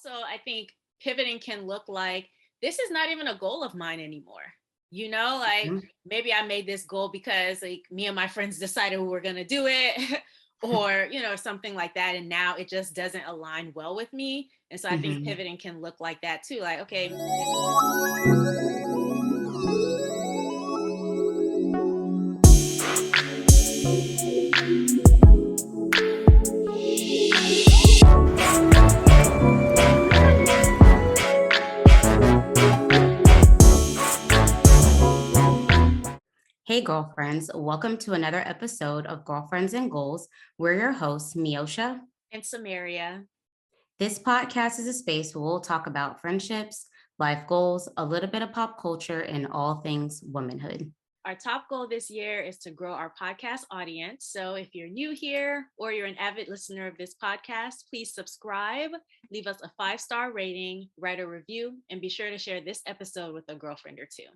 also, I think pivoting can look like this is not even a goal of mine anymore. Like Mhm. maybe I made this goal because like me and my friends decided we were going to do it or, something like that. And now it just doesn't align well with me. And so I think Mhm. pivoting can look like that too. Like, okay, Hey, girlfriends. Welcome to another episode of Girlfriends and Goals. We're your hosts, Miosha. in Samaria. This podcast is a space where we'll talk about friendships, life goals, a little bit of pop culture, and all things womanhood. Our top goal this year is to grow our podcast audience. So if you're new here or you're an avid listener of this podcast, please subscribe, leave us a 5-star rating, write a review, and be sure to share this episode with a girlfriend or two.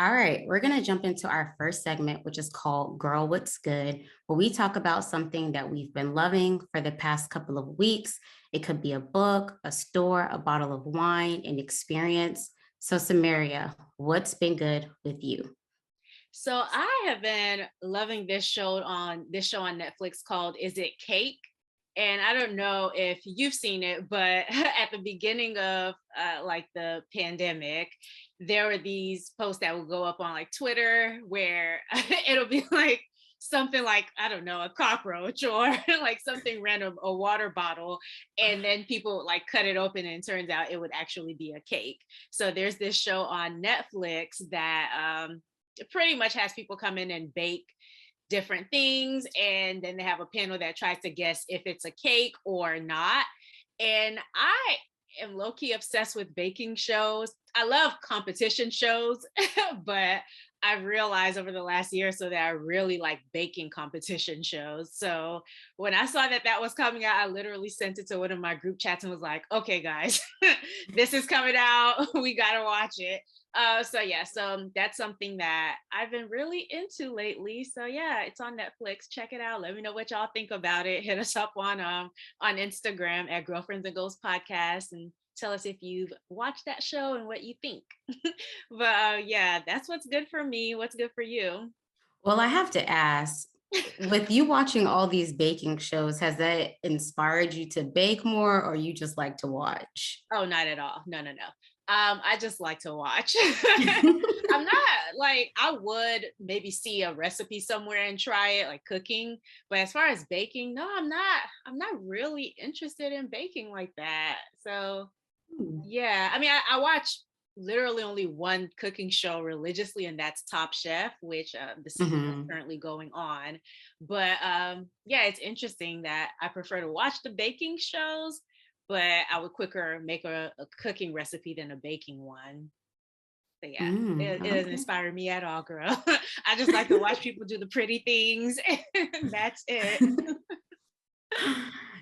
All right, we're going to jump into our first segment, which is called Girl What's Good, where we talk about something that we've been loving for the past couple of weeks. It could be a book, a store, a bottle of wine, an experience. So, Samaria, what's been good with you? So I have been loving this show on Netflix called Is It Cake? And I don't know if you've seen it, but at the beginning of like the pandemic, there were these posts that would go up on like Twitter where it'll be like something like, I don't know, a cockroach or like something random, a water bottle. And then people would like cut it open and it turns out it would actually be a cake. So there's this show on Netflix that pretty much has people come in and bake different things, and then they have a panel that tries to guess if it's a cake or not. And I am low-key obsessed with baking shows. I love competition shows, but I've realized over the last year or so that I really like baking competition shows. So when I saw that that was coming out, I literally sent it to one of my group chats and was like, okay, guys, this is coming out. We got to watch it. So that's something that I've been really into lately. So yeah, it's on Netflix. Check it out. Let me know what y'all think about it. Hit us up on Instagram at Girlfriends and Goals Podcast and tell us if you've watched that show and what you think. But yeah, that's what's good for me. What's good for you? Well, I have to ask, with you watching all these baking shows, has that inspired you to bake more or you just like to watch? Oh, not at all. No, no, no. I just like to watch. I'm not like I would maybe see a recipe somewhere and try it, like cooking. But as far as baking, no, I'm not. I'm not really interested in baking like that. So Hmm. yeah, I mean, I watch literally only one cooking show religiously, and that's Top Chef, which the season is Mhm. currently going on. But yeah, it's interesting that I prefer to watch the baking shows, but I would quicker make a cooking recipe than a baking one. So yeah, it doesn't Okay. inspire me at all, girl. I just like to watch people do the pretty things, and that's it.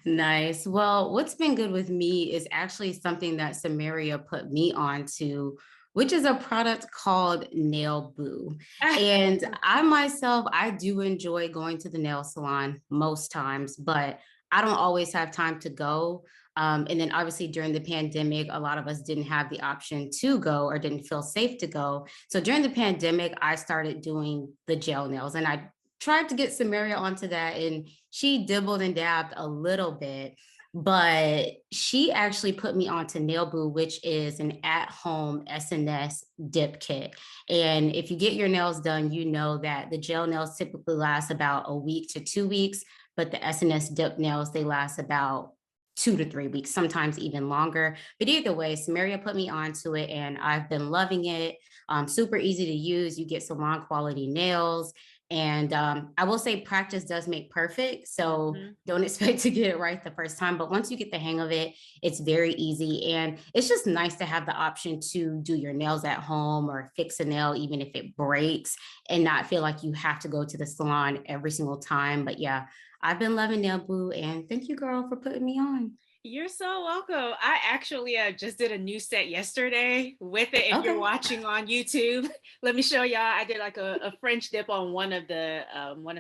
Nice. Well, what's been good with me is actually something that Samaria put me on to, which is a product called Nail Boo. And I myself, I do enjoy going to the nail salon most times, but I don't always have time to go. And then obviously during the pandemic, a lot of us didn't have the option to go or didn't feel safe to go. So during the pandemic, I started doing the gel nails and I tried to get Samaria onto that, and she dibbled and dabbed a little bit, but she actually put me onto Nail Boo, which is an at-home SNS dip kit. And if you get your nails done, you know that the gel nails typically last about a week to 2 weeks, but the SNS dip nails, they last about 2 to 3 weeks, sometimes even longer. But either way, Samaria put me onto it and I've been loving it. Super easy to use. You get salon quality nails. And I will say practice does make perfect. So Mhm. don't expect to get it right the first time. But once you get the hang of it, it's very easy. And it's just nice to have the option to do your nails at home or fix a nail, even if it breaks, and not feel like you have to go to the salon every single time. But yeah, I've been loving Nail Boo. And thank you, girl, for putting me on. You're so welcome. I actually just did a new set yesterday with it. If you're Okay. watching on YouTube, let me show y'all. I did like a French dip on one of the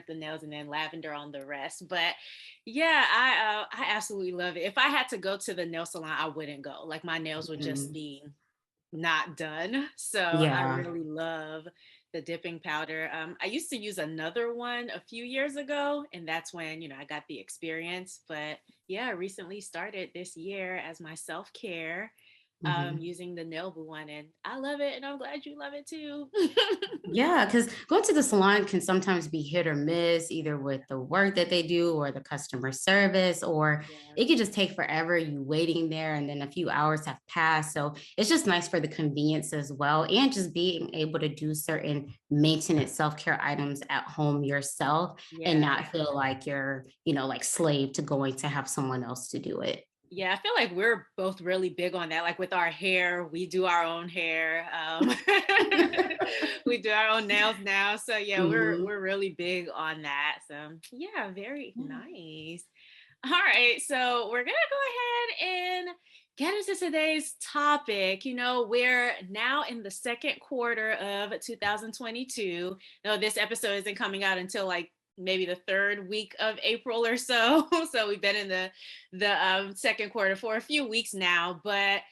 nails and then lavender on the rest. But yeah, I absolutely love it. If I had to go to the nail salon, I wouldn't go. Like my nails would just Mm, be not done. So I yeah. really love the dipping powder. I used to use another one a few years ago, and that's when, I got the experience. But yeah, I recently started this year as my self care, Mhm. using the Nailboo one, and I love it, and I'm glad you love it too. Yeah, because going to the salon can sometimes be hit or miss, either with the work that they do or the customer service, or Yeah. it could just take forever you waiting there and then a few hours have passed. So it's just nice for the convenience as well. And just being able to do certain maintenance self-care items at home yourself and Yeah. not feel like you're, like slave to going to have someone else to do it. Yeah, I feel like we're both really big on that. Like with our hair, we do our own hair. We do our own nails now. So yeah, we're Mhm. we're really big on that. So yeah, very nice. All right, so we're gonna go ahead and get into today's topic. We're now in the second quarter of 2022. No, this episode isn't coming out until like maybe the third week of April or so. So we've been in the second quarter for a few weeks now, but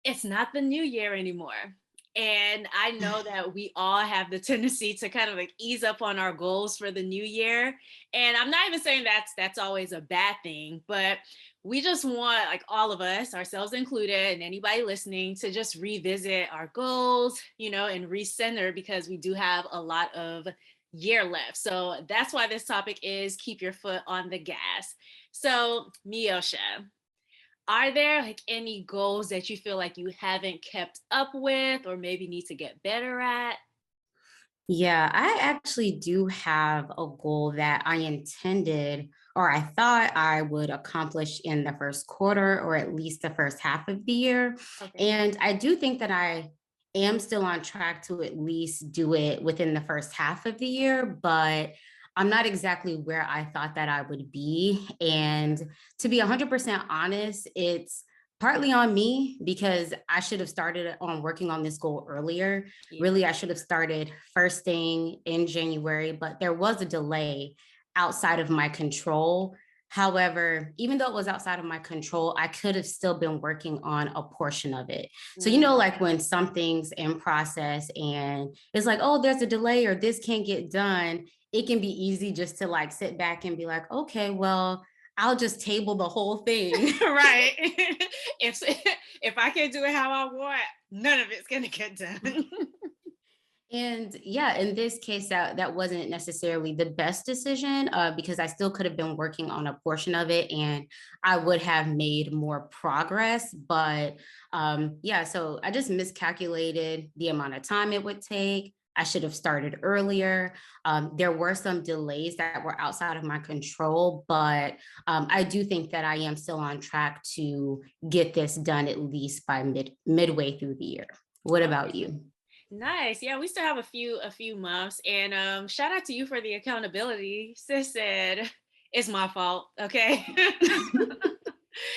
it's not the new year anymore. And I know that we all have the tendency to kind of like ease up on our goals for the new year. And I'm not even saying that's always a bad thing, but we just want, like, all of us, ourselves included, and anybody listening, to just revisit our goals, and recenter, because we do have a lot of year left. So that's why this topic is keep your foot on the gas. So, Miosha, are there like any goals that you feel like you haven't kept up with or maybe need to get better at? Yeah, I actually do have a goal that I intended or I thought I would accomplish in the first quarter or at least the first half of the year. Okay. And I do think that I am still on track to at least do it within the first half of the year, but I'm not exactly where I thought that I would be. And to be 100% honest, it's partly on me because I should have started on working on this goal earlier. Yeah. Really, I should have started first thing in January, but there was a delay outside of my control. However, even though it was outside of my control, I could have still been working on a portion of it. So, Mm, like when something's in process and it's like, oh, there's a delay or this can't get done, it can be easy just to like sit back and be like, okay, well, I'll just table the whole thing. right. if if I can do it how I want, none of it's gonna get done. And yeah, in this case, that wasn't necessarily the best decision because I still could have been working on a portion of it, and I would have made more progress. But yeah, so I just miscalculated the amount of time it would take. I should have started earlier. There were some delays that were outside of my control, but I do think that I am still on track to get this done at least by midway through the year. What about Okay. you? Nice. Yeah, we still have a few months. And shout out to you for the accountability. Sis said it's my fault. Okay.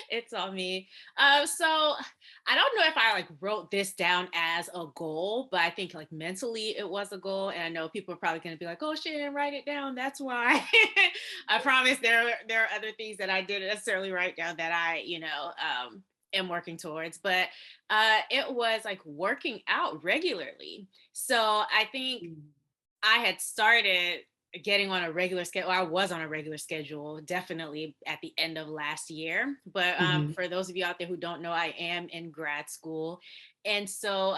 It's on me. So I don't know if I like wrote this down as a goal, but I think like mentally it was a goal. And I know people are probably going to be like, "Oh, she didn't write it down. That's why." I promise there are other things that I didn't necessarily write down that I am working towards. But it was like working out regularly. So I think I had started getting on a regular schedule. I was on a regular schedule, definitely at the end of last year. But Mhm. for those of you out there who don't know, I am in grad school, and so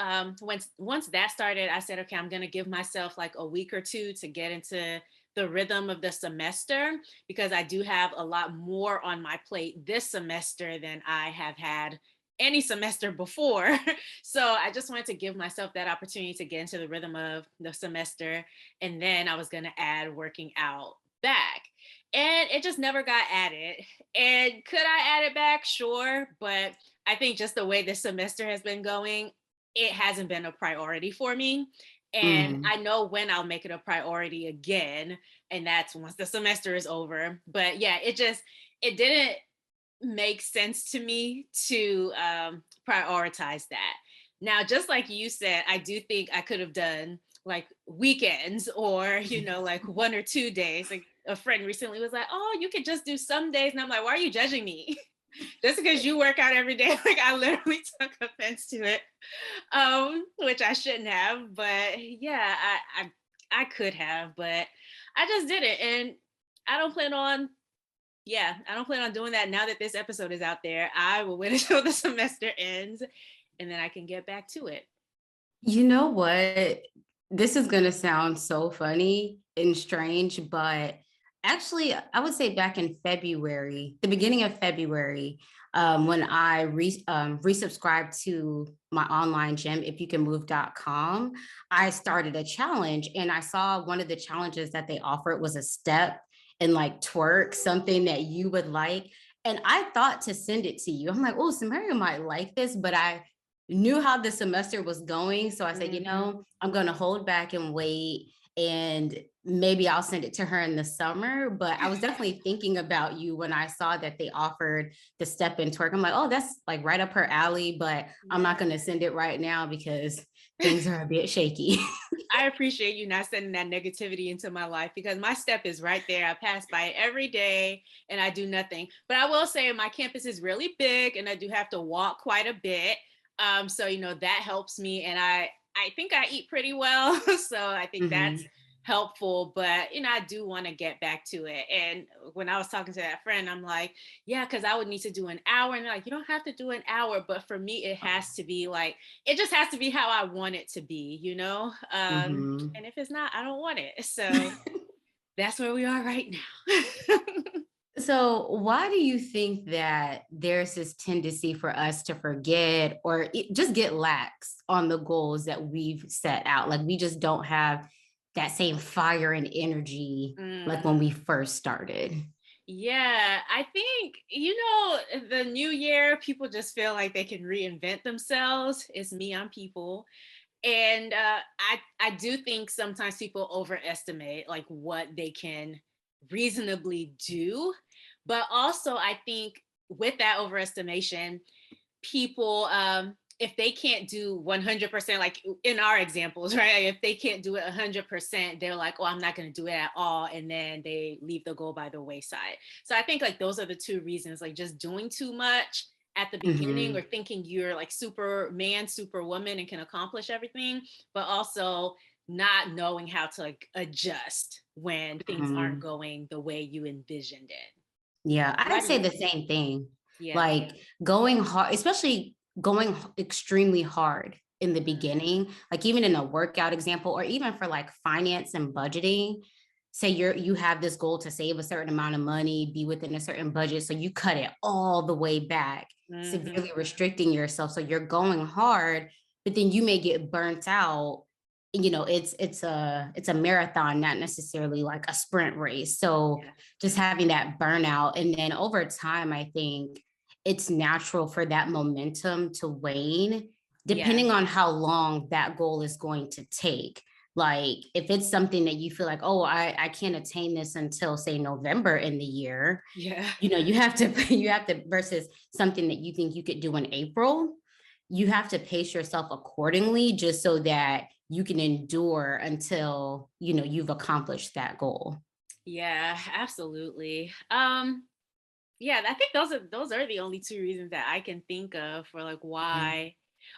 once that started, I said, okay, I'm going to give myself like a week or two to get into the rhythm of the semester because I do have a lot more on my plate this semester than I have had any semester before. So I just wanted to give myself that opportunity to get into the rhythm of the semester, and then I was going to add working out back. And it just never got added. And could I add it back? Sure. But I think just the way this semester has been going, it hasn't been a priority for me. And Mm. I know when I'll make it a priority again. And that's once the semester is over. But yeah, it didn't. makes sense to me to prioritize that. Now, just like you said, I do think I could have done like weekends or, like 1 or 2 days. Like a friend recently was like, oh, you could just do some days. And I'm like, why are you judging me? Just because you work out every day? Like I literally took offense to it, which I shouldn't have. But yeah, I could have, but I just did it. And I don't plan on I don't plan on doing that now that this episode is out there. I will wait until the semester ends and then I can get back to it. You know what? This is going to sound so funny and strange, but actually, I would say back in February, the beginning of February, when I resubscribed to my online gym, ifyoucanmove.com, I started a challenge and I saw one of the challenges that they offered was a step and like twerk, something that you would like. And I thought to send it to you. I'm like, oh, Samaria might like this, but I knew how the semester was going. So I said, I'm going to hold back and wait. And maybe I'll send it to her in the summer. But I was definitely thinking about you when I saw that they offered the step and twerk. I'm like, oh, that's like right up her alley, but I'm not going to send it right now because things are a bit shaky. I appreciate you not sending that negativity into my life because my step is right there. I pass by it every day and I do nothing. But I will say my campus is really big and I do have to walk quite a bit. So that helps me, and I think I eat pretty well, so I think that's helpful. But I do want to get back to it. And when I was talking to that friend, I'm like, yeah, because I would need to do an hour, and they're like, you don't have to do an hour, but for me, it has to be like it just has to be how I want it to be, And if it's not, I don't want it. So that's where we are right now. So, why do you think that there's this tendency for us to forget or just get lax on the goals that we've set out? Like, we just don't have that same fire and energy like when we first started. Yeah, I think, the new year, people just feel like they can reinvent themselves. It's me, I'm people. And I do think sometimes people overestimate like what they can reasonably do. But also, I think with that overestimation, people, if they can't do 100%, like in our examples, right? If they can't do it 100%, they're like, oh, I'm not going to do it at all. And then they leave the goal by the wayside. So I think like those are the two reasons, like just doing too much at the beginning or thinking you're like Superman, Superwoman and can accomplish everything, but also not knowing how to like adjust when things aren't going the way you envisioned it. Yeah, I'd say the same thing. Yeah. Like going hard, especially going extremely hard in the beginning, like even in a workout example, or even for like finance and budgeting. Say you have this goal to save a certain amount of money, be within a certain budget. So you cut it all the way back, severely restricting yourself. So you're going hard, but then you may get burnt out. It's a marathon, not necessarily like a sprint race. So just having that burnout, and then over time, I think it's natural for that momentum to wane, depending on how long that goal is going to take. Like if it's something that you feel like, oh, I can't attain this until say November in the year, you have to versus something that you think you could do in April, you have to pace yourself accordingly just so that you can endure until, you've accomplished that goal. Yeah, absolutely. Yeah, I think those are the only two reasons that I can think of for like why.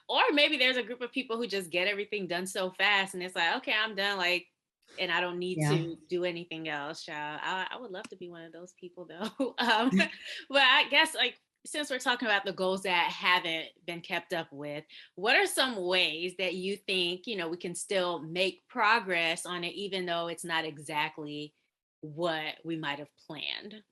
Or maybe there's a group of people who just get everything done so fast and it's like, okay, I'm done, like, and I don't need to do anything else, child. I would love to be one of those people though. But I guess like since we're talking about the goals that haven't been kept up with, what are some ways that you think, we can still make progress on it, even though it's not exactly what we might have planned?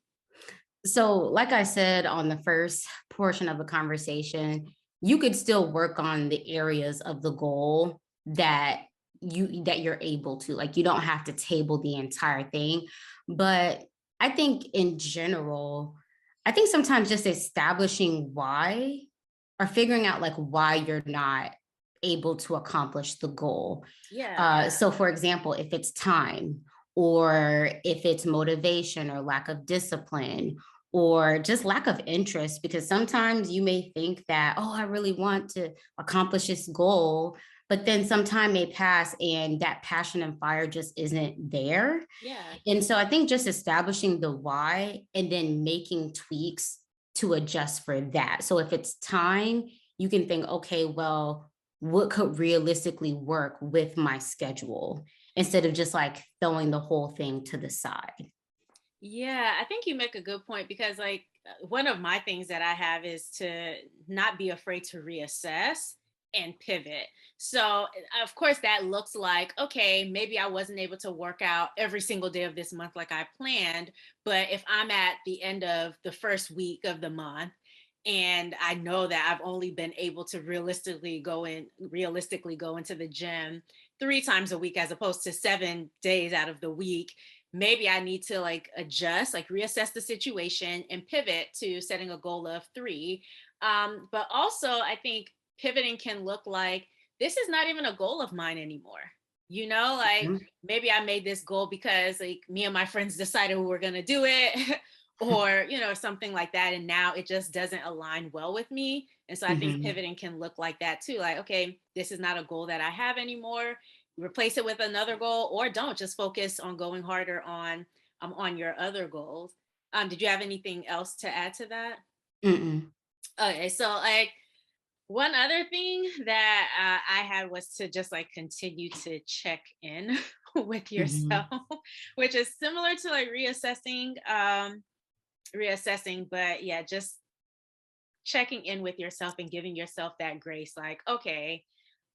So, like I said on the first portion of the conversation, you could still work on the areas of the goal that you're able to. Like you don't have to table the entire thing. But I think in general, I think sometimes just establishing why or figuring out like why you're not able to accomplish the goal. So for example, if it's time or if it's motivation or lack of discipline or just lack of interest, because sometimes you may think that, oh, I really want to accomplish this goal, but then some time may pass and that passion and fire just isn't there. Yeah. And so I think just establishing the why and then making tweaks to adjust for that. So if it's time, you can think, okay, well, what could realistically work with my schedule, instead of just like throwing the whole thing to the side. Yeah, I think you make a good point because, like, one of my things that I have is to not be afraid to reassess and pivot. So, of course, that looks like, okay, maybe I wasn't able to work out every single day of this month like I planned. But if I'm at the end of the first week of the month, and I know that I've only been able to realistically go into the gym 3 times a week as opposed to 7 days out of the week, maybe I need to like adjust, like reassess the situation and pivot to setting a goal of 3. But also, I think pivoting can look like this is not even a goal of mine anymore. Like Mhm. maybe I made this goal because like me and my friends decided we were going to do it or, something like that. And now it just doesn't align well with me. And so I think Mhm. pivoting can look like that too. Like, okay, this is not a goal that I have anymore, replace it with another goal, or don't just focus on going harder on your other goals. Did you have anything else to add to that? Mm-mm. Okay, so like one other thing that I had was to just like continue to check in with yourself, Mhm. which is similar to like reassessing, but yeah, just checking in with yourself and giving yourself that grace. Like, okay,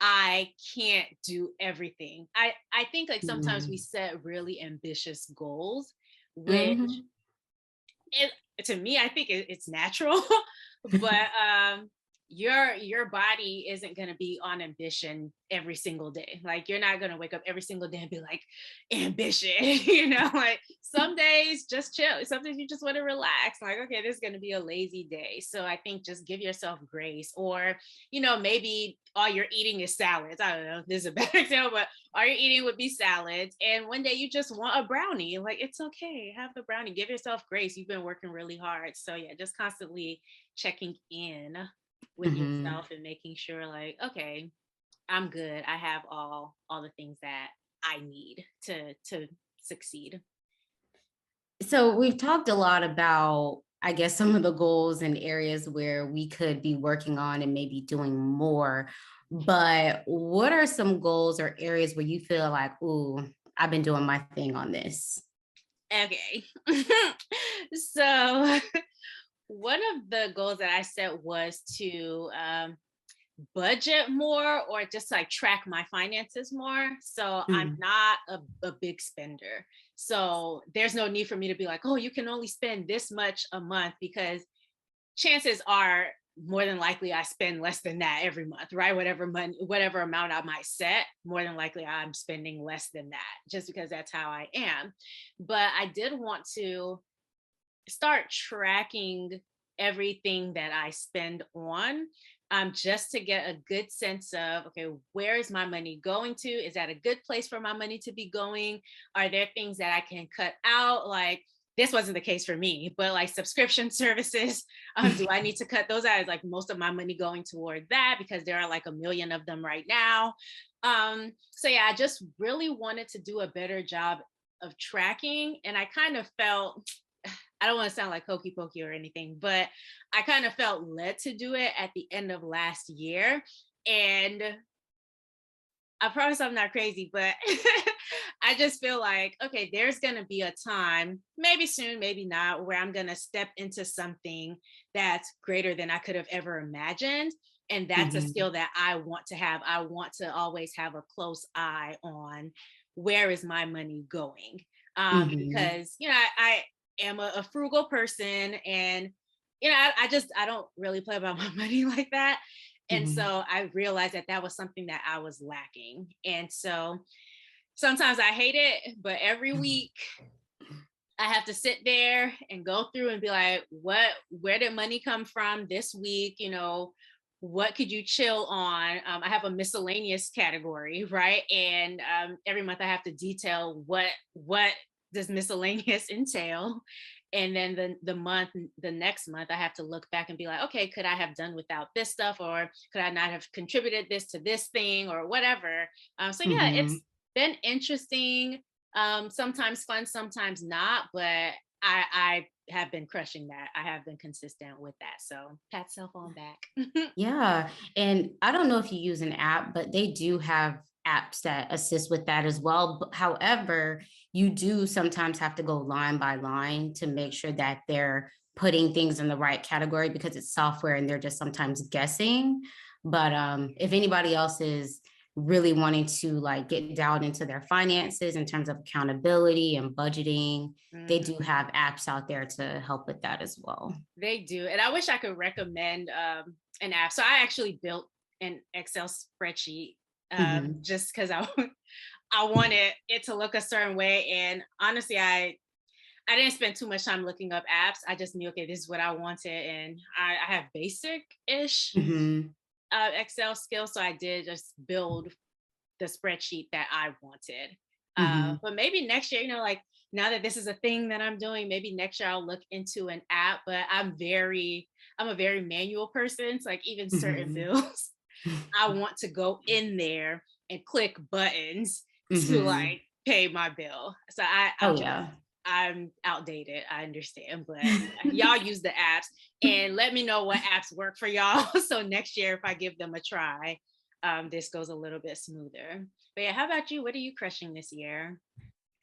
I can't do everything. I think like sometimes we Mhm. set really ambitious goals, which Mhm. it to me I think it's natural, but your body isn't going to be on ambition every single day. Like you're not going to wake up every single day and be like ambition, like some days just chill. Some days you just want to relax. Like, okay, this is going to be a lazy day. So I think just give yourself grace, or maybe all you're eating is salads. I don't know, this is a bad example, but all you're eating would be salads. And one day you just want a brownie. Like, it's okay. Have the brownie. Give yourself grace. You've been working really hard. So yeah, just constantly checking in with Mhm. yourself and making sure like, okay, I'm good. I have all the things that I need to succeed. So we've talked a lot about, I guess, some of the goals and areas where we could be working on and maybe doing more. But what are some goals or areas where you feel like, ooh, I've been doing my thing on this? Okay. So one of the goals that I set was to budget more, or just like track my finances more. So I'm Mhm. not a big spender. So there's no need for me to be like, oh, you can only spend this much a month, because chances are more than likely I spend less than that every month, right? Whatever money, whatever amount I might set, more than likely I'm spending less than that, just because that's how I am. But I did want to start tracking everything that I spend on, just to get a good sense of, okay, where is my money going to? Is that a good place for my money to be going? Are there things that I can cut out? Like, this wasn't the case for me, but like subscription services, do I need to cut those out? Is like most of my money going toward that because there are like a million of them right now? So yeah, I just really wanted to do a better job of tracking, and I kind of felt, I don't want to sound like hokey pokey or anything, but I kind of felt led to do it at the end of last year. And I promise I'm not crazy, but I just feel like, okay, there's going to be a time, maybe soon, maybe not, where I'm going to step into something that's greater than I could have ever imagined. And that's a Mhm. skill that I want to have. I want to always have a close eye on where is my money going. Mhm. Because, I am a frugal person, and, I don't really play about my money like that. And Mhm. so I realized that that was something that I was lacking. And so sometimes I hate it, but every Mhm. week I have to sit there and go through and be like, where did money come from this week? What could you chill on? I have a miscellaneous category, right? And every month I have to detail what does miscellaneous entail. And then the next month, I have to look back and be like, okay, could I have done without this stuff, or could I not have contributed this to this thing, or whatever. So yeah, Mhm. it's been interesting. Sometimes fun, sometimes not, but I have been crushing that. I have been consistent with that. So pat self on back. Yeah. And I don't know if you use an app, but they do have apps that assist with that as well. However, you do sometimes have to go line by line to make sure that they're putting things in the right category because it's software and they're just sometimes guessing. But if anybody else is really wanting to like get down into their finances in terms of accountability and budgeting, they do Mhm. have apps out there to help with that as well. They do. And I wish I could recommend an app. So I actually built an Excel spreadsheet Mhm. just because I wanted it to look a certain way. And honestly, I didn't spend too much time looking up apps. I just knew, okay, this is what I wanted. And I have basic ish Mhm. Excel skills. So I did just build the spreadsheet that I wanted. Mhm. But maybe next year, like now that this is a thing that I'm doing, maybe next year I'll look into an app. But I'm a very manual person. So like even certain Mhm. bills, I want to go in there and click buttons to Mhm. like pay my bill. So Oh, yeah. I'm outdated. I understand, but y'all use the apps and let me know what apps work for y'all. So next year, if I give them a try, this goes a little bit smoother. But yeah, how about you? What are you crushing this year?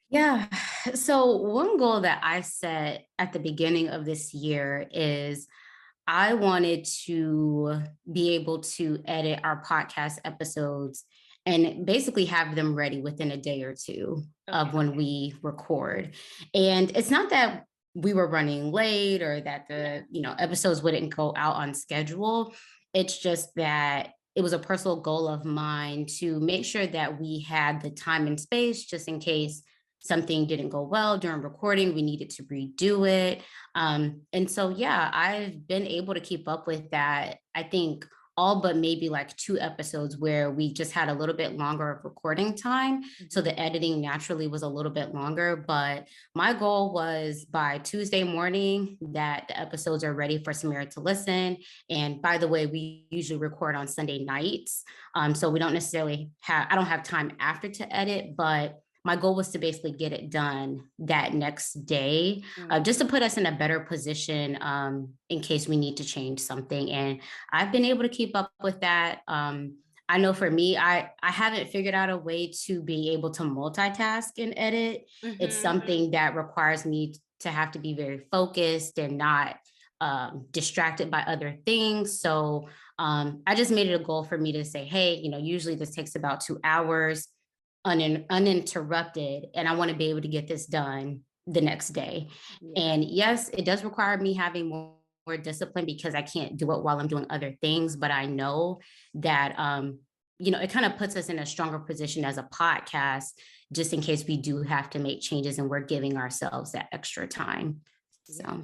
Yeah. So, one goal that I set at the beginning of this year is I wanted to be able to edit our podcast episodes and basically have them ready within a day or two of Okay. when we record. And it's not that we were running late or that Yeah. the, episodes wouldn't go out on schedule. It's just that it was a personal goal of mine to make sure that we had the time and space just in case something didn't go well during recording, we needed to redo it. And so, yeah, I've been able to keep up with that. I think all but maybe like 2 episodes where we just had a little bit longer of recording time. So Mhm. the editing naturally was a little bit longer. But my goal was by Tuesday morning that the episodes are ready for Samira to listen. And by the way, we usually record on Sunday nights. So we don't necessarily I don't have time after to edit, but my goal was to basically get it done that next day, Mm. just to put us in a better position in case we need to change something. And I've been able to keep up with that. I know for me, I haven't figured out a way to be able to multitask and edit. It's Mhm. something that requires me to have to be very focused and not distracted by other things. So I just made it a goal for me to say, hey, usually this takes about 2 hours uninterrupted, and I want to be able to get this done the next day. Yeah. And yes, it does require me having more discipline because I can't do it while I'm doing other things, but I know that it kind of puts us in a stronger position as a podcast just in case we do have to make changes and we're giving ourselves that extra time. Yeah. So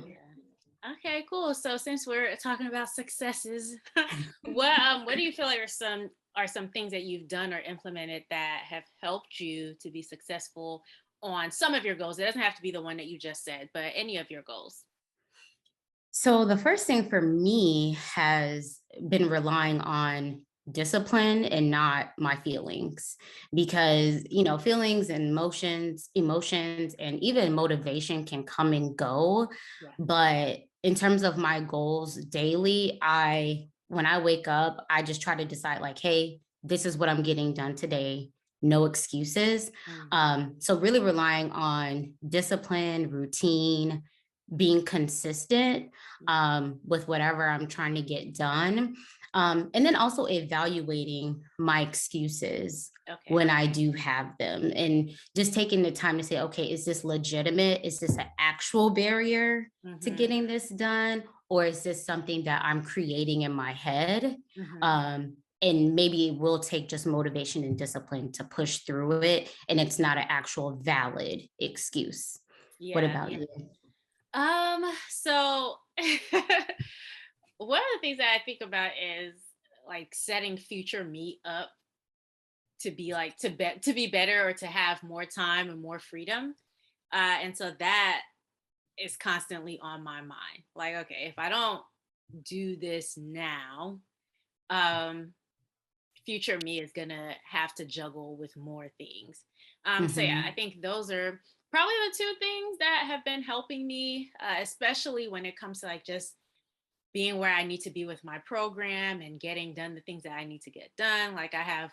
Okay, cool. So since we're talking about successes, what do you feel like are some things that you've done or implemented that have helped you to be successful on some of your goals? It doesn't have to be the one that you just said, but any of your goals. So the first thing for me has been relying on discipline and not my feelings because feelings and emotions and even motivation can come and go, Yeah. but in terms of my goals daily, I when I wake up I just try to decide like, hey, this is what I'm getting done today, no excuses. Mhm. So really relying on discipline, routine, being consistent with whatever I'm trying to get done. And then also evaluating my excuses Okay. when I do have them and just taking the time to say, okay, is this legitimate? Is this an actual barrier to Mhm. getting this done? Or is this something that I'm creating in my head? Mhm. And maybe it will take just motivation and discipline to push through it. And it's not an actual valid excuse. What Yeah. about you? So one of the things that I think about is like setting future me up to be like to be better or to have more time and more freedom. And so that is constantly on my mind. Like, okay, if I don't do this now, um, future me is gonna have to juggle with more things. So yeah, I Mm-hmm. think those are probably the two things that have been helping me, especially when it comes to like just being where I need to be with my program and getting done the things that I need to get done. Like I have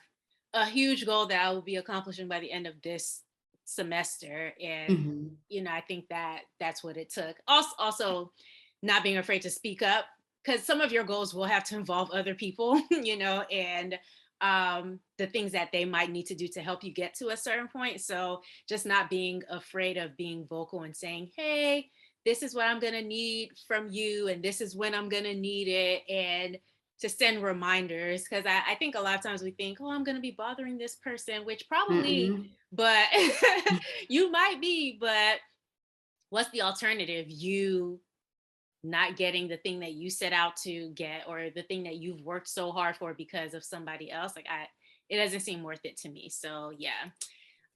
a huge goal that I will be accomplishing by the end of this semester. And, Mm-hmm. I think that that's what it took. Also not being afraid to speak up, because some of your goals will have to involve other people, and the things that they might need to do to help you get to a certain point. So just not being afraid of being vocal and saying, hey, this is what I'm going to need from you, and this is when I'm going to need it. And to send reminders, because I think a lot of times we think, oh, I'm going to be bothering this person, which probably, Mm-mm. but you might be, but what's the alternative? You not getting the thing that you set out to get, or the thing that you've worked so hard for because of somebody else. Like it doesn't seem worth it to me. So yeah,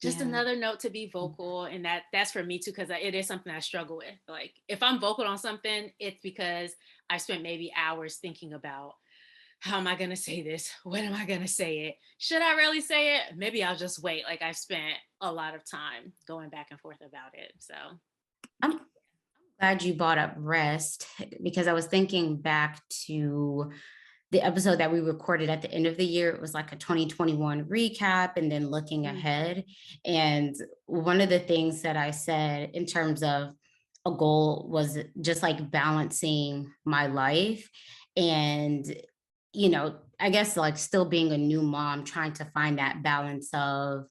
just Yeah. another note to be vocal. And that's for me too, because it is something I struggle with. Like if I'm vocal on something, it's because I spent maybe hours thinking about, how am I going to say this? When am I going to say it? Should I really say it? Maybe I'll just wait. Like I've spent a lot of time going back and forth about it. So I'm glad you brought up rest because I was thinking back to the episode that we recorded at the end of the year. It was like a 2021 recap and then looking mhm, ahead. And one of the things that I said in terms of a goal was just like balancing my life and, I guess like still being a new mom, trying to find that balance of,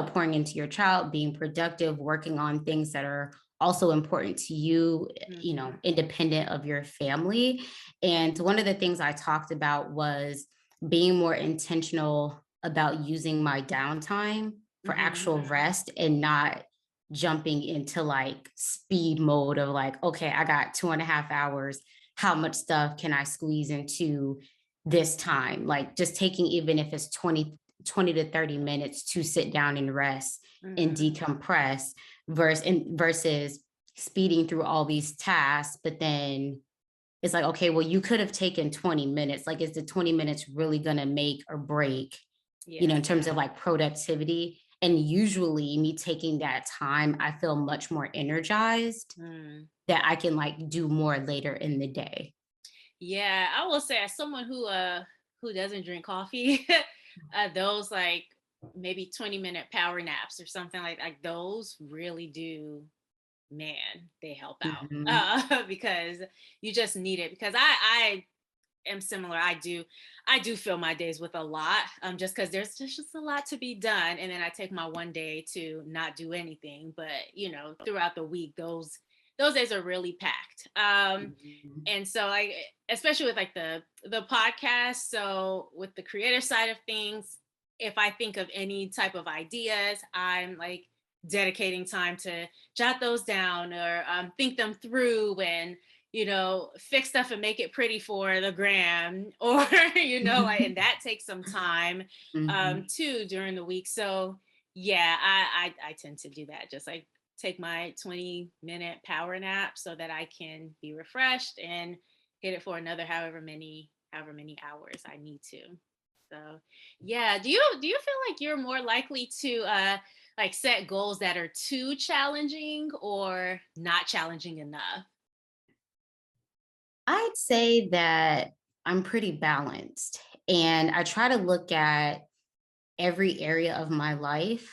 pouring into your child, being productive, working on things that are also important to you, mhm, independent of your family. And one of the things I talked about was being more intentional about using my downtime for mhm. actual rest and not jumping into like speed mode of like, okay, I got 2.5 hours. How much stuff can I squeeze into this time? Like just taking, even if it's 20 to 30 minutes to sit down and rest and Mhm. decompress versus speeding through all these tasks, but then it's like, okay, well, you could have taken 20 minutes. Like, is the 20 minutes really going to make or break, Yeah. in terms of like productivity? And usually, me taking that time, I feel much more energized Mm. that I can like do more later in the day. Yeah, I will say as someone who doesn't drink coffee, those like maybe 20-minute power naps or something like those really do, man, they help out. Mhm. Because you just need it, because I am similar. I do fill my days with a lot, just because there's just a lot to be done, and then I take my one day to not do anything. But throughout the week, those days are really packed. Mhm. And so like, especially with like the podcast, so with the creative side of things, if I think of any type of ideas, I'm like dedicating time to jot those down, or think them through, and fix stuff and make it pretty for the gram, or like, and that takes some time Mhm. too during the week. So yeah, I tend to do that, just like take my 20-minute power nap so that I can be refreshed and hit it for another however many hours I need to. So yeah, do you feel like you're more likely to like set goals that are too challenging or not challenging enough? I'd say that I'm pretty balanced and I try to look at every area of my life.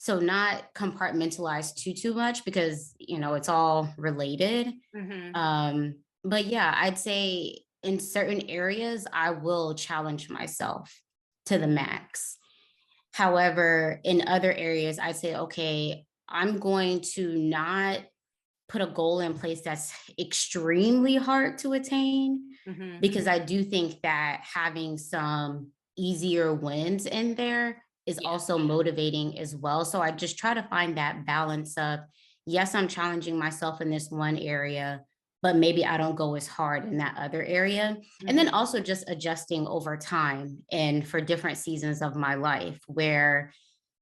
So not compartmentalize too much because, it's all related. Hmm. But yeah, I'd say in certain areas I will challenge myself to the max. However, in other areas I'd say, okay, I'm going to not put a goal in place that's extremely hard to attain Hmm. because I do think that having some easier wins in there is Yeah. also motivating as well. So I just try to find that balance of, yes, I'm challenging myself in this one area, but maybe I don't go as hard in that other area. And then Hmm. also just adjusting over time and for different seasons of my life where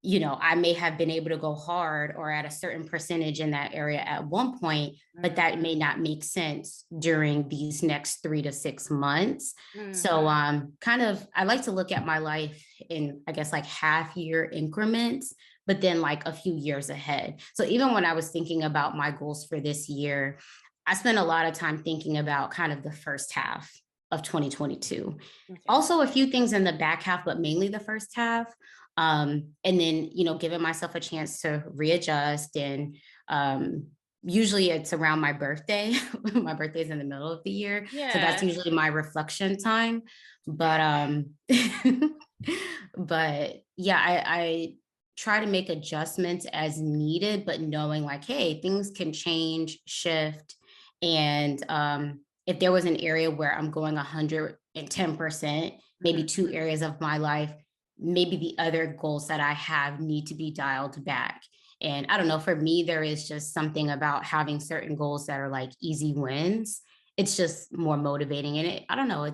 I may have been able to go hard or at a certain percentage in that area at one point, but that may not make sense during these next 3 to 6 months. So kind of, I like to look at my life in, I guess, like half year increments, but then like a few years ahead. So even when I was thinking about my goals for this year, I spent a lot of time thinking about kind of the first half of 2022. Okay. Also a few things in the back half, but mainly the first half. And then, giving myself a chance to readjust. And usually it's around my birthday. My birthday is in the middle of the year. Yeah. So that's usually my reflection time. But but yeah, I try to make adjustments as needed, but knowing like, hey, things can change, shift. And if there was an area where I'm going 110%, maybe two areas of my life, maybe the other goals that I have need to be dialed back. And I don't know, for me, there is just something about having certain goals that are like easy wins. It's just more motivating. And I don't know,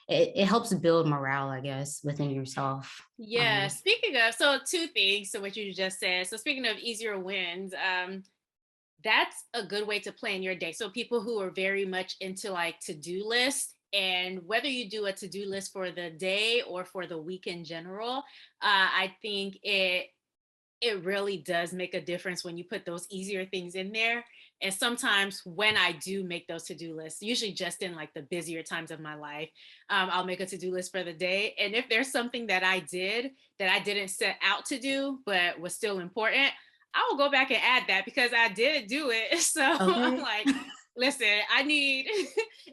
it helps build morale, I guess, within yourself. Yeah. Speaking of, so two things. So what you just said. So speaking of easier wins, that's a good way to plan your day. So people who are very much into like to-do lists, and whether you do a to-do list for the day or for the week in general, I think it really does make a difference when you put those easier things in there. And sometimes when I do make those to-do lists, usually just in like the busier times of my life, I'll make a to-do list for the day. And if there's something that I did that I didn't set out to do, but was still important, I will go back and add that because I did do it. So I'm like, listen, I need,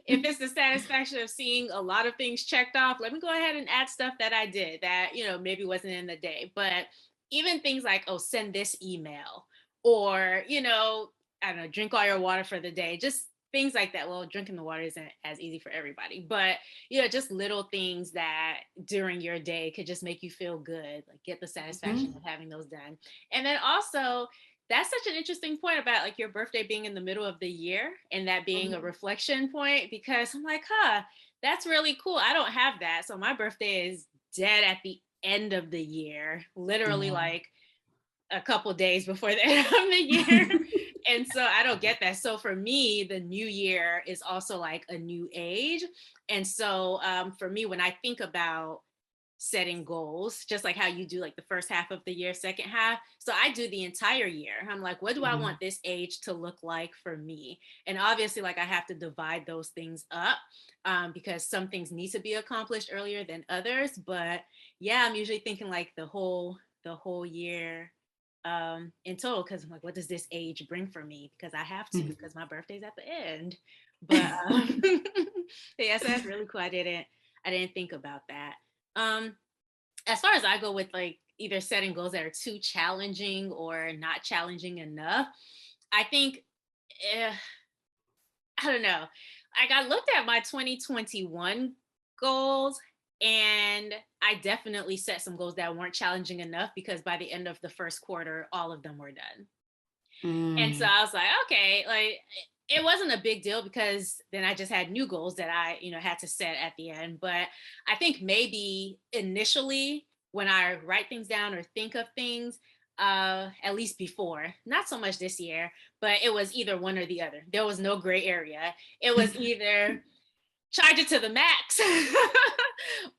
if it's the satisfaction of seeing a lot of things checked off, let me go ahead and add stuff that I did that, maybe wasn't in the day. But even things like, oh, send this email, or, I don't know, drink all your water for the day, just things like that. Well, drinking the water isn't as easy for everybody, but, just little things that during your day could just make you feel good, like get the satisfaction of having those done. And then also, that's such an interesting point about like your birthday being in the middle of the year and that being a reflection point, because I'm like, that's really cool. I don't have that. So my birthday is dead at the end of the year, literally like a couple days before the end of the year. And so I don't get that. So for me, the new year is also like a new age. And so for me, when I think about setting goals, just like how you do like the first half of the year, second half. So I do the entire year. I'm like, what do I want this age to look like for me? And obviously, like I have to divide those things up because some things need to be accomplished earlier than others. But yeah, I'm usually thinking like the whole year in total, because I'm like, what does this age bring for me? Because I have to, because my birthday's at the end. But yeah, so that's really cool. I didn't think about that. As far as I go with like either setting goals that are too challenging or not challenging enough, I think I don't know. Like I looked at my 2021 goals, and I definitely set some goals that weren't challenging enough because by the end of the first quarter, all of them were done. And so I was like, okay, like it wasn't a big deal because then I just had new goals that I, had to set at the end. But I think maybe initially when I write things down or think of things, at least before, not so much this year, but it was either one or the other. There was no gray area. It was either charge it to the max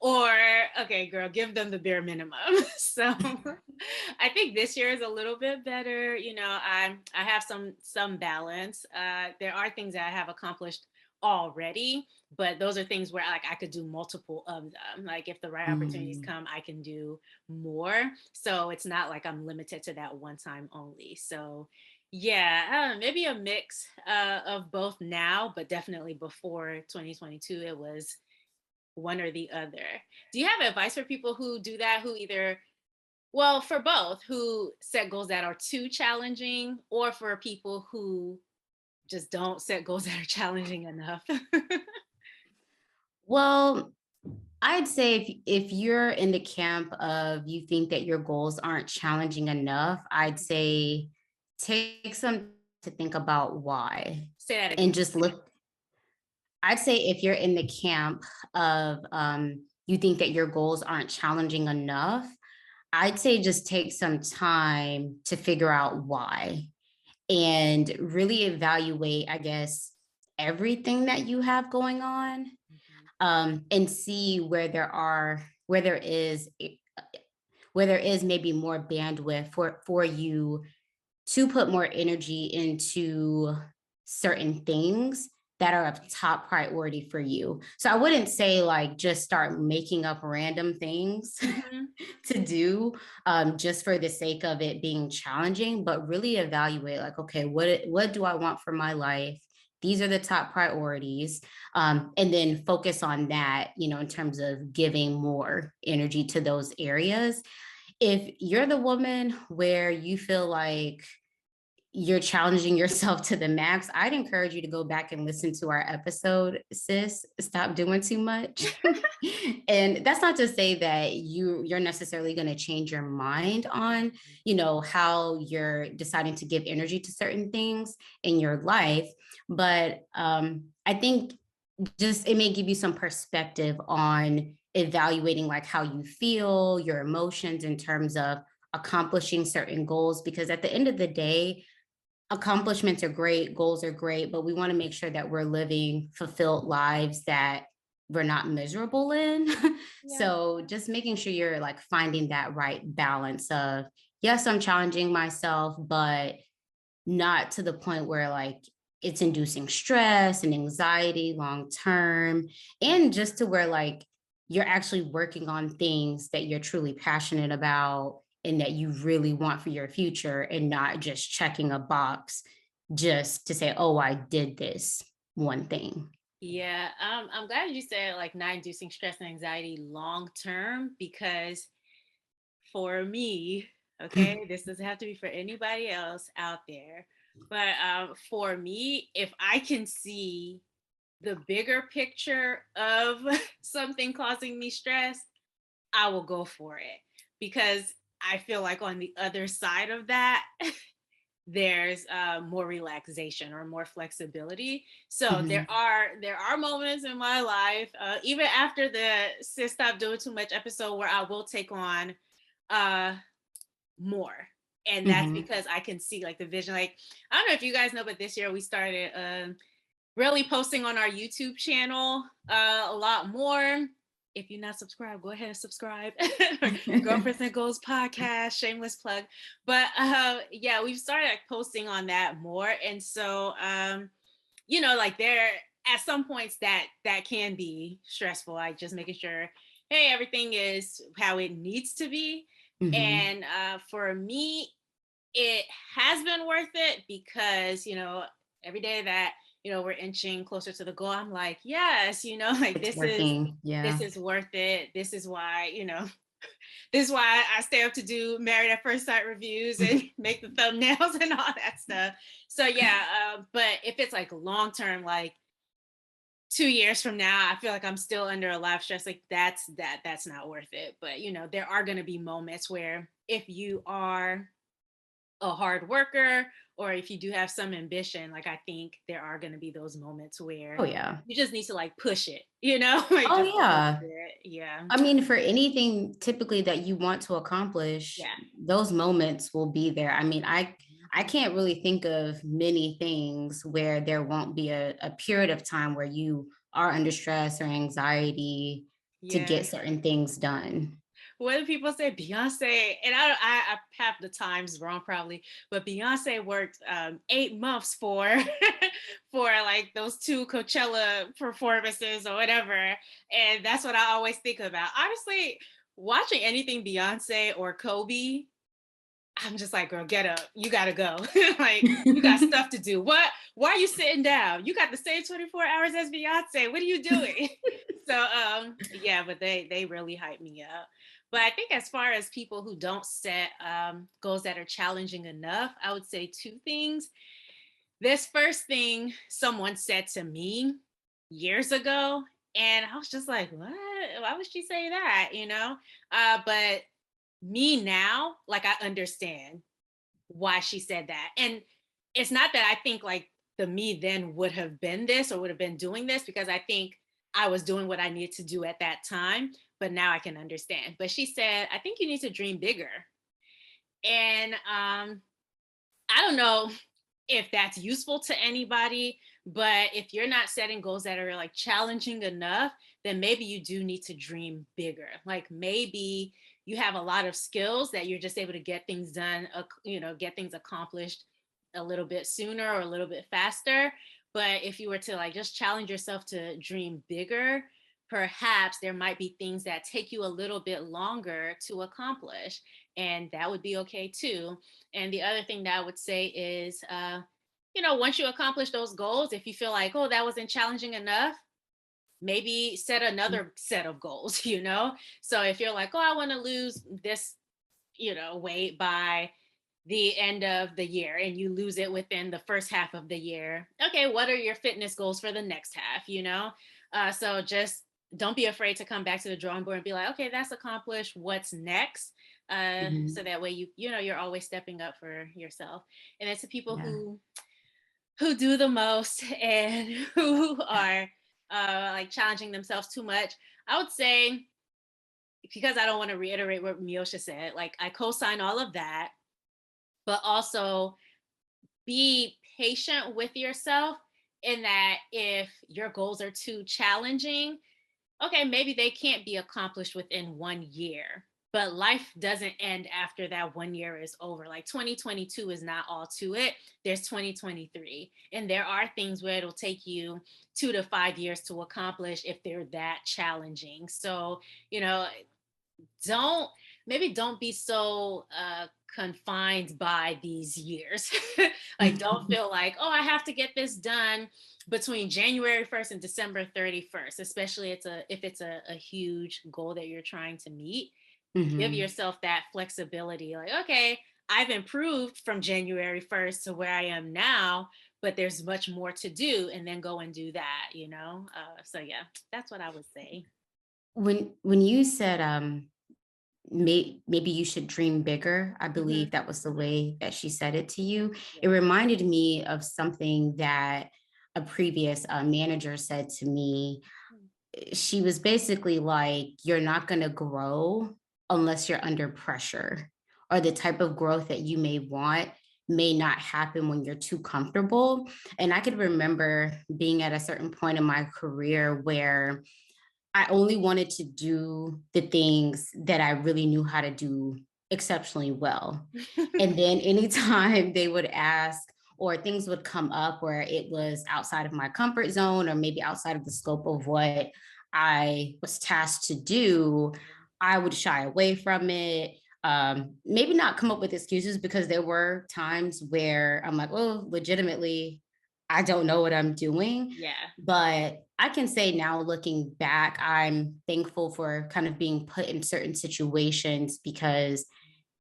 or okay girl, give them the bare minimum. So I think this year is a little bit better. I have some balance. There are things that I have accomplished already, but those are things where like I could do multiple of them. Like if the right opportunities come, I can do more. So it's not like I'm limited to that one time only. So yeah, maybe a mix of both now, but definitely before 2022, it was one or the other. Do you have advice for people who do that, who either, well, for both, who set goals that are too challenging, or for people who just don't set goals that are challenging enough? Well, I'd say if you're in the camp of you think that your goals aren't challenging enough, I'd say take some to think about why Say that and again. just look. I'd say if you're in the camp of you think that your goals aren't challenging enough, I'd say just take some time to figure out why and really evaluate, I guess, everything that you have going on, Mhm. and see where there is where there is maybe more bandwidth for you to put more energy into certain things that are of top priority for you. So I wouldn't say like just start making up random things Mhm. to do, just for the sake of it being challenging, but really evaluate like, okay, what do I want for my life? These are the top priorities. And then focus on that, in terms of giving more energy to those areas. If you're the woman where you feel like you're challenging yourself to the max, I'd encourage you to go back and listen to our episode, sis. Stop doing too much. And that's not to say that you're necessarily going to change your mind on, how you're deciding to give energy to certain things in your life. But I think just it may give you some perspective on evaluating like how you feel, your emotions in terms of accomplishing certain goals, because at the end of the day, accomplishments are great, goals are great, but we want to make sure that we're living fulfilled lives that we're not miserable in. Yeah. So just making sure you're like finding that right balance of, yes, I'm challenging myself, but not to the point where like it's inducing stress and anxiety long term, and just to where like you're actually working on things that you're truly passionate about and that you really want for your future, and not just checking a box just to say, oh, I did this one thing. Yeah, I'm glad you said like not inducing stress and anxiety long term because for me, okay, this doesn't have to be for anybody else out there, but for me, if I can see the bigger picture of something causing me stress, I will go for it because I feel like on the other side of that, there's more relaxation or more flexibility. So Mhm. there are moments in my life, even after the sis stop doing too much episode, where I will take on uh, more. And that's Mhm. because I can see like the vision. Like I don't know if you guys know, but this year we started really posting on our YouTube channel a lot more. If you're not subscribed, go ahead and subscribe. Girlfriends and Goals podcast, shameless plug. But yeah, we've started like posting on that more, and so like there at some points that can be stressful. Like just making sure, hey, everything is how it needs to be. Mhm. And for me, it has been worth it because every day that we're inching closer to the goal, I'm like, yes, like It's this working. this Yeah. is worth it. This is why this is why I stay up to do Married at First Sight reviews and make the thumbnails and all that stuff. So yeah, but if it's like long term, like 2 years from now, I feel like I'm still under a lot of stress. Like that's not worth it. But there are going to be moments where if you are a hard worker or if you do have some ambition, like I think there are going to be those moments Oh where yeah. you just need to like push it, like Oh just push yeah. it. Yeah. I mean, for anything typically that you want to accomplish, Yeah. those moments will be there. I mean, I can't really think of many things where there won't be a period of time where you are under stress or anxiety to Yeah. get certain things done. What do people say? Beyonce, and I have the times wrong probably, but Beyonce worked 8 months for for like those two Coachella performances or whatever, and that's what I always think about. Honestly, watching anything Beyonce or Kobe, I'm just like, girl, get up. You gotta go. Like, you got stuff to do. What? Why are you sitting down? You got the same 24 hours as Beyonce. What are you doing? So yeah, but they really hype me up. But I think as far as people who don't set goals that are challenging enough, I would say two things. This first thing someone said to me years ago, and I was just like, what? Why would she say that? But me now, like I understand why she said that. And it's not that I think like the me then would have been this or would have been doing this because I think I was doing what I needed to do at that time. but now I can understand. But she said, I think you need to dream bigger. And I don't know if that's useful to anybody, but if you're not setting goals that are like challenging enough, then maybe you do need to dream bigger. Like maybe you have a lot of skills that you're just able to get things done, get things accomplished a little bit sooner or a little bit faster. But if you were to like just challenge yourself to dream bigger, perhaps there might be things that take you a little bit longer to accomplish, and that would be okay too. And the other thing that I would say is, once you accomplish those goals, if you feel like, oh, that wasn't challenging enough, maybe set another set of goals, So if you're like, oh, I want to lose this, weight by the end of the year, and you lose it within the first half of the year. Okay, what are your fitness goals for the next half, So just don't be afraid to come back to the drawing board and be like, okay, that's accomplished. What's next? So that way you're always stepping up for yourself. And it's the people Yeah. who do the most and who are like challenging themselves too much. I would say, because I don't want to reiterate what Miosha said, like I co-sign all of that, but also be patient with yourself, in that if your goals are too challenging, okay, maybe they can't be accomplished within 1 year, but life doesn't end after that 1 year is over. Like 2022 is not all to it. There's 2023. And there are things where it'll take you 2 to 5 years to accomplish if they're that challenging. So, don't be so confined by these years. Like, don't feel like, oh, I have to get this done between January 1st and December 31st, especially if it's a huge goal that you're trying to meet. Give yourself that flexibility. Like, okay, I've improved from January 1st to where I am now, but there's much more to do, and then go and do that, So yeah, that's what I would say. When you said maybe you should dream bigger, I Hmm. believe that was the way that she said it to you. It Yeah. reminded me of something that a previous manager said to me. She was basically like, you're not going to grow unless you're under pressure, or the type of growth that you may want may not happen when you're too comfortable. And I could remember being at a certain point in my career where I only wanted to do the things that I really knew how to do exceptionally well. And then anytime they would ask, or things would come up where it was outside of my comfort zone, or maybe outside of the scope of what I was tasked to do, I would shy away from it. Maybe not come up with excuses, because there were times where I'm like, well, legitimately, I don't know what I'm doing. Yeah. But I can say now, looking back, I'm thankful for kind of being put in certain situations, because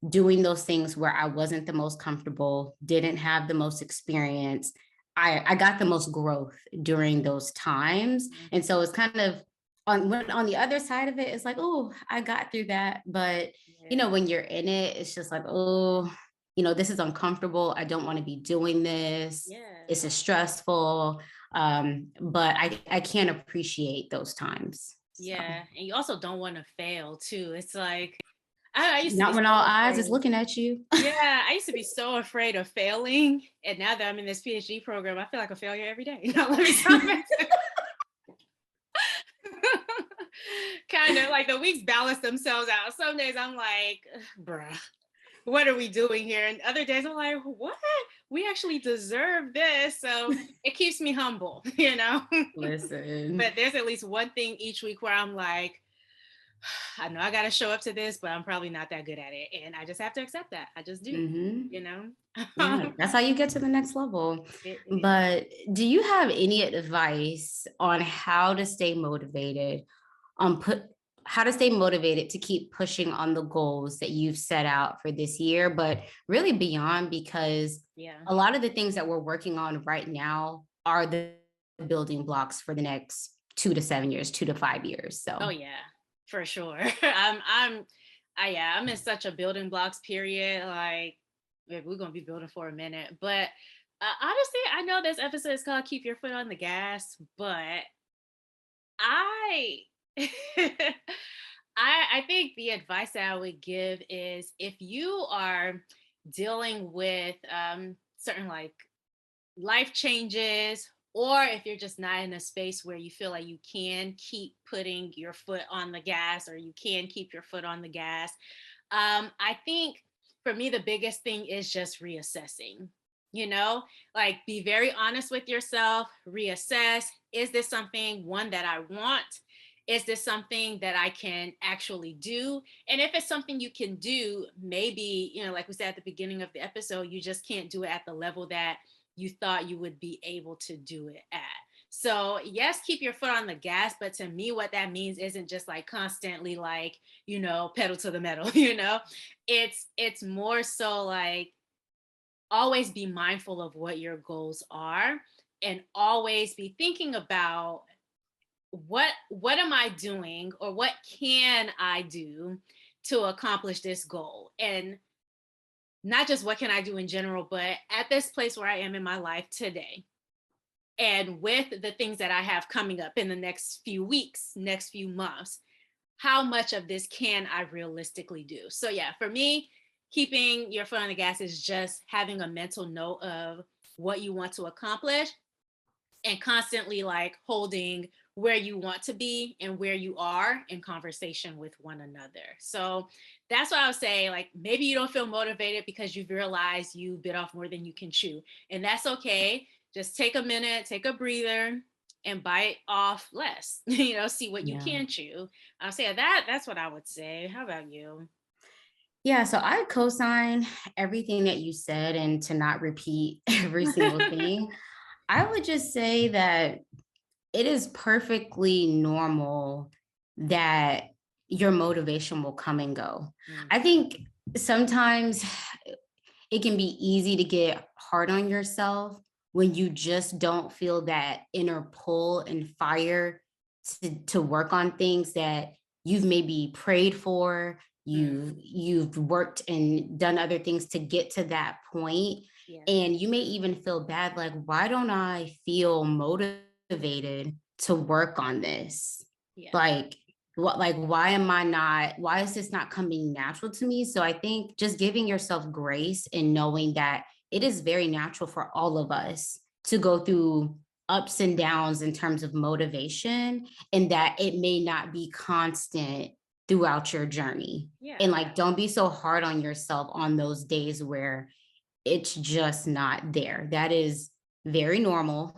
doing those things where I wasn't the most comfortable, didn't have the most experience, I got the most growth during those times. And so it's kind of on the other side of it, it's like, oh, I got through that. But Yeah. when you're in it, it's just like, oh, this is uncomfortable. I don't want to be doing this. Yeah. This is stressful. But I can't appreciate those times. So Yeah. And you also don't want to fail too. It's like, I used to not be when so all eyes is afraid. looking at you. Yeah, I used to be so afraid of failing. And now that I'm in this PhD program, I feel like a failure every day. Let me stop it. Kind of like the weeks balance themselves out. Some days I'm like, bruh, what are we doing here? And other days I'm like, what? We actually deserve this. So it keeps me humble, Listen. But there's at least one thing each week where I'm like, I know I got to show up to this, but I'm probably not that good at it. And I just have to accept that. I just do, Hmm. you know? Yeah, that's how you get to the next level. It is. But do you have any advice on how to stay motivated, put how to stay motivated to keep pushing on the goals that you've set out for this year, but really beyond? Because Yeah. a lot of the things that we're working on right now are the building blocks for the next 2 to 7 years, 2 to 5 years. Oh So yeah, for sure. I'm in such a building blocks period. Like, we're gonna be building for a minute, but honestly, I know this episode is called "Keep Your Foot on the Gas," but I I think the advice that I would give is if you are dealing with certain like life changes, or if you're just not in a space where you feel like you can keep putting your foot on the gas, or you can keep your foot on the gas, I think for me, the biggest thing is just reassessing. You know, like be very honest with yourself, reassess. Is this something, one, that I want? Is this something that I can actually do? And if it's something you can do, maybe, like we said at the beginning of the episode, you just can't do it at the level that you thought you would be able to do it at. So, yes, keep your foot on the gas, but to me, what that means isn't just like constantly like, pedal to the metal, It's more so like always be mindful of what your goals are, and always be thinking about what am I doing, or what can I do to accomplish this goal. And not just what can I do in general, but at this place where I am in my life today, and with the things that I have coming up in the next few weeks, next few months, how much of this can I realistically do? So yeah, for me, keeping your foot on the gas is just having a mental note of what you want to accomplish, and constantly like holding where you want to be and where you are in conversation with one another. So that's what I would say. Like, maybe you don't feel motivated because you've realized you bit off more than you can chew, and that's okay. Just take a minute, take a breather, and bite off less. See what you Yeah. can chew. I'll say that's what I would say. How about you? Yeah, so I co-sign everything that you said, and to not repeat every single thing, I would just say that it is perfectly normal that your motivation will come and go. Mm, I think sometimes it can be easy to get hard on yourself when you just don't feel that inner pull and fire to work on things that you've maybe prayed for, mm, you've worked and done other things to get to that point. yeah, And you may even feel bad, like, why don't I feel motivated to work on this? yeah, Like, what, like, why is this not coming natural to me? So I think just giving yourself grace and knowing that it is very natural for all of us to go through ups and downs in terms of motivation, and that it may not be constant throughout your journey. yeah, And like, don't be so hard on yourself on those days where it's just not there. That is very normal.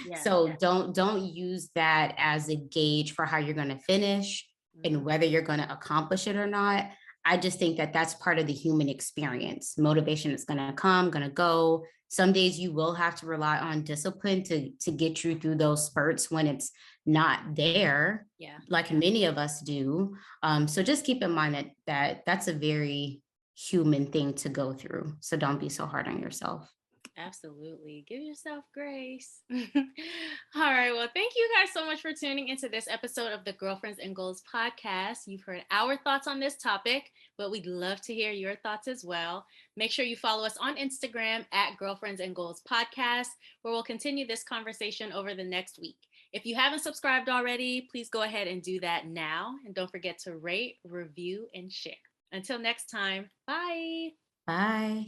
yeah. So don't use that as a gauge for how you're going to finish Mhm. and whether you're going to accomplish it or not. I just think that that's part of the human experience. Motivation is going to come, going to go. Some days you will have to rely on discipline to get you through those spurts when it's not there, Yeah. like many of us do. So just keep in mind that's a very human thing to go through. So don't be so hard on yourself. Absolutely. Give yourself grace. All right. Well, thank you guys so much for tuning into this episode of the Girlfriends and Goals podcast. You've heard our thoughts on this topic, but we'd love to hear your thoughts as well. Make sure you follow us on Instagram at Girlfriends and Goals podcast, where we'll continue this conversation over the next week. If you haven't subscribed already, please go ahead and do that now. And don't forget to rate, review, and share. Until next time, bye. Bye.